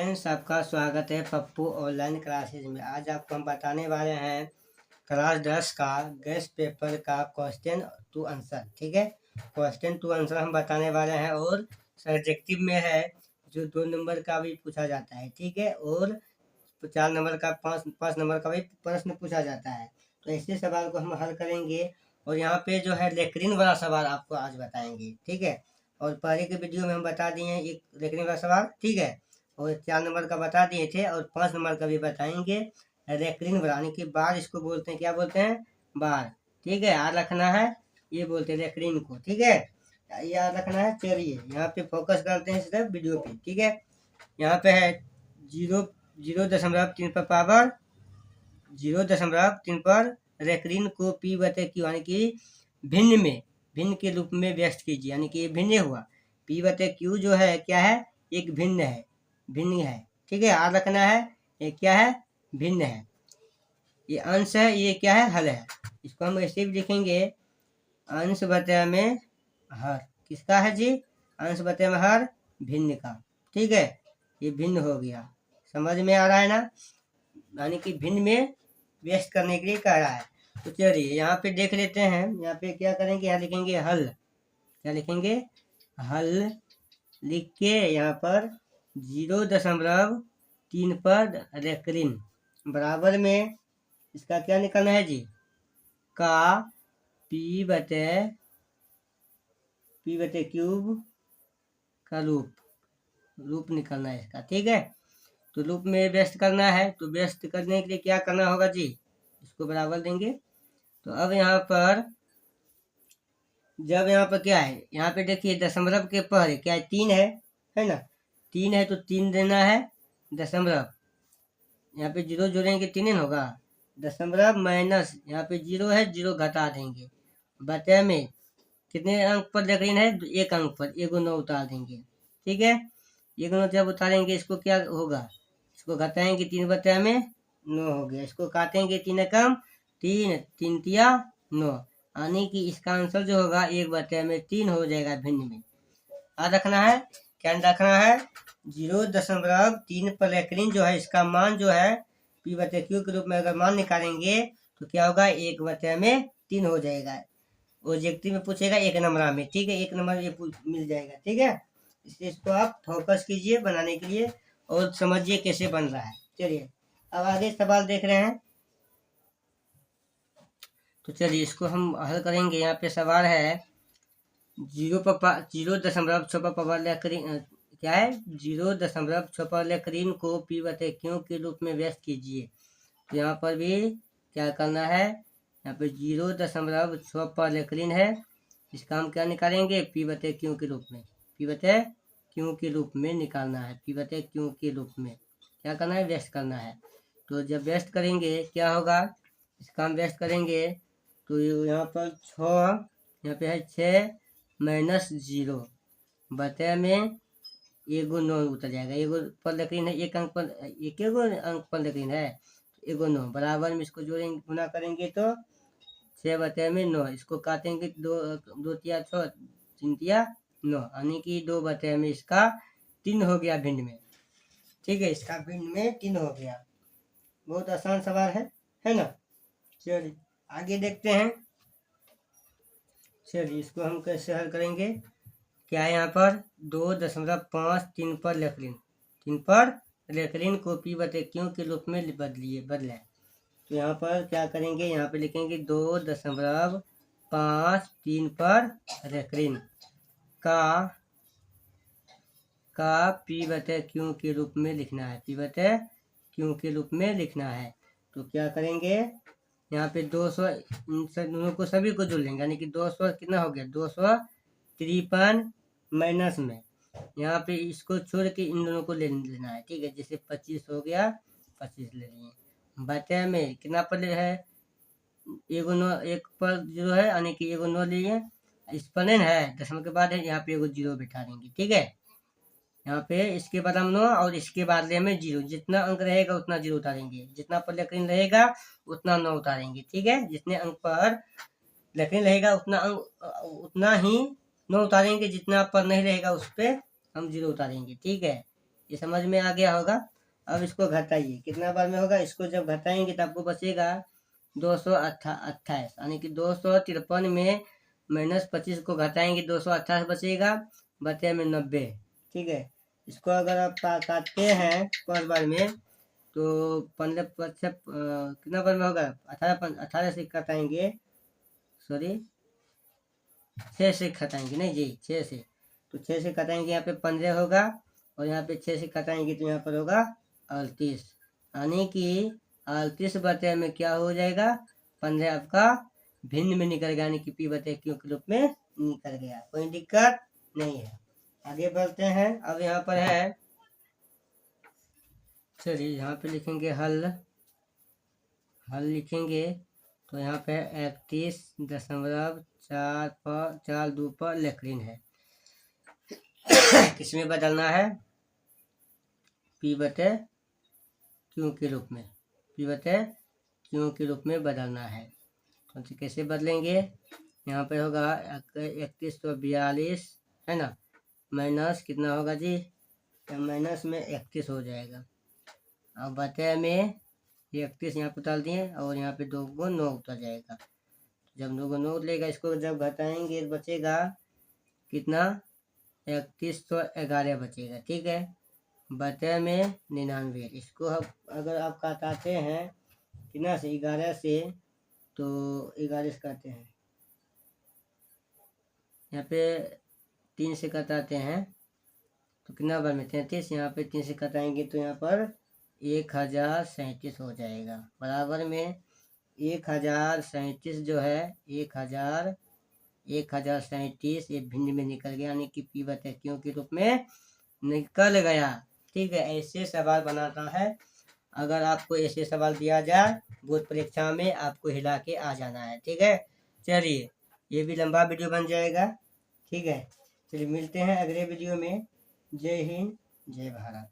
Friends, आपका स्वागत है पप्पू ऑनलाइन क्लासेज में। आज आपको हम बताने वाले हैं क्लास 10 का गेस्ट पेपर का क्वेश्चन टू आंसर। ठीक है, क्वेश्चन टू आंसर हम बताने वाले हैं और सब्जेक्टिव में है जो 2 नंबर का भी पूछा जाता है। ठीक है, और 4 नंबर का 5 नंबर का भी प्रश्न पूछा जाता है। तो ऐसे सवाल को हम हल करेंगे और यहाँ पे जो है लेक्रिन वाला सवाल आपको आज बताएंगे। ठीक है, और पहले के वीडियो में हम बता दिए हैं एक लेक्रिन वाला सवाल। ठीक है, और 4 नंबर का बता दिए थे और 5 नंबर का भी बताएंगे। रेकरिन बनाने के बाद इसको बोलते हैं, क्या बोलते हैं? बार। ठीक है, याद रखना है, ये बोलते हैं रेकरिन को। ठीक है, याद रखना है। चलिए यहाँ पे फोकस करते हैं सिर्फ वीडियो पे। ठीक है, यहाँ पे है 0.3 पर पावर 0.3 पर रेकरिन को पी बटे क्यू यानी कि भिन्न के रूप में व्यक्त कीजिए। यानी कि ये भिन्न हुआ, पी बटे क्यू जो है क्या है? एक भिन्न है। ठीक है, याद रखना है, ये क्या है? भिन्न है। ये अंश है, ये क्या है? हल है। इसको हम ऐसे भी लिखेंगे, अंश बटे में हर। किसका है जी? अंश बटे में हर भिन्न का। ठीक है, ये भिन्न हो गया। समझ में आ रहा है ना? यानी कि भिन्न में व्यस्त करने के लिए कह रहा है। तो चलिए यहाँ पे देख लेते हैं। यहाँ पे क्या करेंगे? यहाँ लिखेंगे हल। क्या लिखेंगे? हल लिख के यहाँ पर 0.3 पर रेकरिन बराबर में इसका क्या निकालना है जी? का पी बटे क्यूब का रूप निकालना है इसका। ठीक है, तो रूप में व्यस्त करना है। तो व्यस्त करने के लिए क्या करना होगा जी? इसको बराबर देंगे। तो अब यहाँ पर जब यहाँ पर क्या है? यहाँ पे देखिए दशमलव के पहले क्या है? 3 है ना? 3 है तो 3 देना है दशमलव। यहाँ पे 0 जोड़ेंगे 3 होगा। दशमलव माइनस यहाँ पे 0 है, 0 घटा देंगे। बटे में कितने अंक पर लेकिन है? 1 अंक पर 1 9 उतार देंगे। ठीक है, 1 9 जब उतारेंगे इसको क्या होगा? इसको घटाएंगे 3 बटे में 9 हो गया। इसको काटेंगे 3 कम 3 3 तिया 9, यानी कि इसका आंसर जो होगा 1 बटे में 3 हो जाएगा भिन्न में। याद रखना है, क्या रखना है? 0.3 पर रेकरिन जो है इसका मान जो है पी बटे क्यू के रूप में अगर मान निकालेंगे तो क्या होगा? 1 बटे में 3 हो जाएगा। ऑब्जेक्टिव में पूछेगा 1 नंबर में। ठीक है, 1 नंबर ये मिल जाएगा। ठीक है, इसलिए इसको आप फोकस कीजिए बनाने के लिए और समझिए कैसे बन रहा है। चलिए अब आगे सवाल देख रहे हैं। तो चलिए इसको हम हल करेंगे। यहाँ पे सवाल है 0.6 पर पावर लेकरिन क्या है? 0.6 पर लेकरिन को पी बटे क्यू के रूप में व्यक्त कीजिए। तो यहाँ पर भी क्या करना है? यहाँ पे 0.6 पर लेकरिन है, इसका हम क्या निकालेंगे? पी बटे क्यू के रूप में। पी बटे क्यू के रूप में निकालना है। पी बटे क्यू के रूप में क्या करना है? व्यस्त करना है। तो जब व्यस्त करेंगे क्या होगा? इसका हम व्यस्त करेंगे तो यहाँ पर 6, यहाँ पे है 6 माइनस 0 बटे में 1 9 उतर जाएगा। 1 पर लेकिन है, 1 अंक पर 1 अंक पर लेकिन है 1 9 बराबर में इसको जोड़ेंगे, गुना करेंगे तो 6 बटे में 9। इसको काटेंगे 2 तिया 6 3 तिया 9, यानी कि 2 बटे में इसका 3 हो गया भिन्न में। ठीक है, इसका भिन्न में 3 हो गया। बहुत आसान सवाल है ना? चलिए आगे देखते हैं। चलिए इसको हम कैसे हल करेंगे? क्या है यहाँ पर? 2.53 पर लेकरिन को पी बटे क्यू के रूप में बदलें। तो यहाँ पर क्या करेंगे? यहाँ पे लिखेंगे 2.53 पर लेकरिन का पी बटे क्यू के रूप में लिखना है। पी बटे क्यू के रूप में लिखना है। तो क्या करेंगे? यहाँ पे 200 इन दोनों को सभी को जोड़ लेंगे, यानी कि 200 कितना हो गया? 253 माइनस में यहाँ पे इसको छोड़ के इन दोनों को लेना है। ठीक है, जैसे 25 हो गया, 25 ले लिए। बटे में कितना पर है? 1 9 1 पर 0 है, यानी कि 1 9 लिए। इस पर नहीं है, दशमलव के बाद है, यहाँ पे 1 0 बिठा देंगे। ठीक है, यहाँ पे इसके बाद हम 9 और इसके बाद में 0, जितना अंक रहेगा उतना 0 उतारेंगे, जितना पर लेकिन रहेगा उतना 9 उतारेंगे। ठीक है, जितने अंक पर लेकिन रहेगा उतना ही 9 उतारेंगे, जितना पर नहीं रहेगा उस पर हम 0 उतारेंगे। ठीक है, ये समझ में आ गया होगा। अब इसको घटाइए, कितना बार में होगा, इसको जब घटाएंगे तो आपको बचेगा 228, यानी कि 253 में -25 को घटाएंगे 228 बचेगा, बचे में 90। ठीक है, इसको अगर आप काटते हैं 5 बार में तो 15 कितना बार में होगा, 18 से काटाएंगे, सॉरी 6 से घटाएंगे, नहीं जी 6 से, तो 6 से घटाएंगे यहाँ पे 15 होगा, और यहाँ पे 6 से घटाएंगे तो यहाँ पर होगा 38, यानी कि 38 बटे में क्या हो जाएगा, 15 आपका भिन्न में निकल गया, यानी कि पी बटे क्यू के रूप में निकल गया, कोई दिक्कत नहीं है। आगे बढ़ते हैं। अब यहाँ पर है, चलिए यहाँ पे लिखेंगे हल लिखेंगे, तो यहाँ पे 31.42 पर लेक्रिन है। किसमें बदलना है, पी बटे क्यू के रूप में, पी बटे क्यू के रूप में बदलना है। तो कैसे बदलेंगे, यहाँ पे होगा 3142 है ना, माइनस कितना होगा जी, माइनस में 31 हो जाएगा, अब बटे में 31 यहाँ पर उतार दिए, और यहाँ पे 2 को 9 उतर जाएगा। जब 2 को 9 उतरेगा, इसको जब घटाएंगे बचेगा कितना, 3111 बचेगा। ठीक है, बटे में 99, इसको अगर आप काटाते हैं कितना से, 11 से, तो 11 से काटते हैं, यहाँ पे 3 से काटाते हैं तो कितना बार में 33, यहाँ पे 3 से काटाएंगे तो यहाँ पर 1037 हो जाएगा, बराबर में 1037 जो है 1037 ये भिन्न में निकल गया, यानी कि पी बटे क्यू के रूप में निकल गया। ठीक है, ऐसे सवाल बनाता है। अगर आपको ऐसे सवाल दिया जाए बोर्ड परीक्षा में, आपको हिला के आ जाना है। ठीक है, चलिए ये भी लंबा वीडियो बन जाएगा। ठीक है, चलिए मिलते हैं अगले वीडियो में। जय हिंद, जय भारत।